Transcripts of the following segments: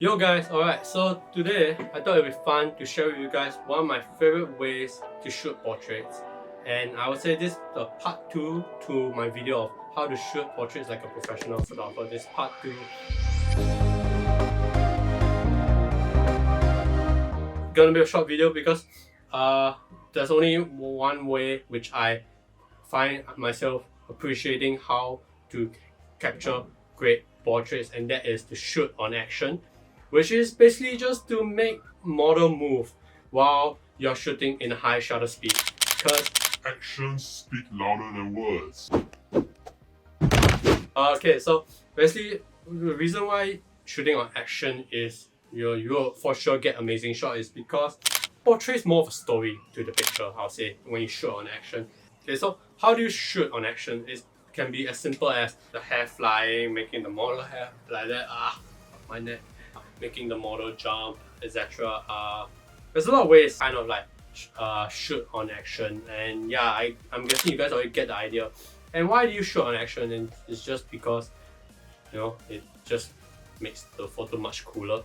Yo guys, alright, so today I thought it would be fun to share with you guys one of my favorite ways to shoot portraits. And I would say this is the part 2 to my video of how to shoot portraits like a professional photographer. This part 2. Gonna be a short video because there's only one way which I find myself appreciating how to capture great portraits, and that is to shoot on action, which is basically just to make model move while you're shooting in high shutter speed, because Actions speak louder than words. okay, so basically the reason why shooting on action is you'll for sure get amazing shot is because portrays more of a story to the picture, I'll say, when you shoot on action. Okay, so how do you shoot on action? It can be as simple as the hair flying, making the model hair like that, my neck, making the model jump, etc. There's a lot of ways kind of like shoot on action, and yeah, I'm guessing you guys already get the idea. And why do you shoot on action? And it's just because, you know, it just makes the photo much cooler.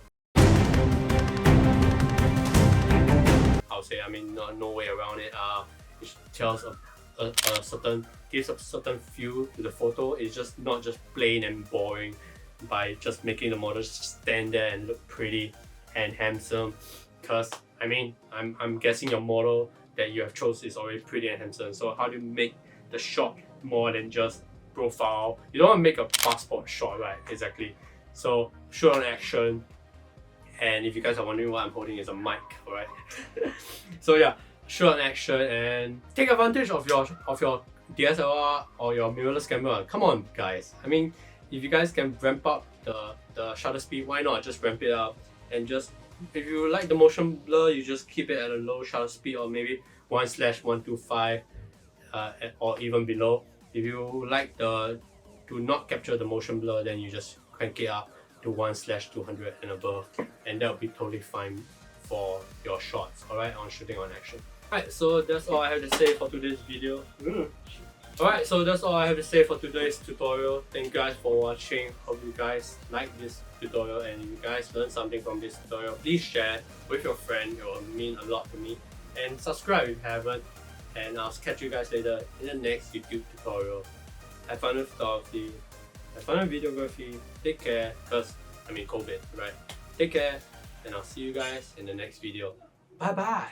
I'll say, I mean, no way around it. It tells a certain, gives a certain feel to the photo. It's just not just plain and boring by just making the model stand there and look pretty and handsome. Because I mean, I'm guessing your model that you have chosen is already pretty and handsome. So how do you make the shot more than just profile? You don't want to make a passport shot, right? Exactly. So shoot on action. And if you guys are wondering what I'm holding is a mic, alright? So yeah, shoot on action and take advantage of your DSLR or your mirrorless camera. Come on guys. I mean, if you guys can ramp up the shutter speed, why not just ramp it up? And just, if you like the motion blur, you just keep it at a low shutter speed, or maybe 1/125 or even below. If you like to not capture the motion blur, then you just crank it up to 1/200 and above, and that will be totally fine for your shots, alright, on shooting on action. Alright, so that's all I have to say for today's video. Alright, so that's all I have to say for today's tutorial. Thank you guys for watching. Hope you guys like this tutorial, and if you guys learned something from this tutorial, please share with your friend. It will mean a lot to me. And subscribe if you haven't. And I'll catch you guys later in the next YouTube tutorial. Have fun with photography. Have fun with videography. Take care, because I mean COVID, right? Take care, and I'll see you guys in the next video. Bye bye!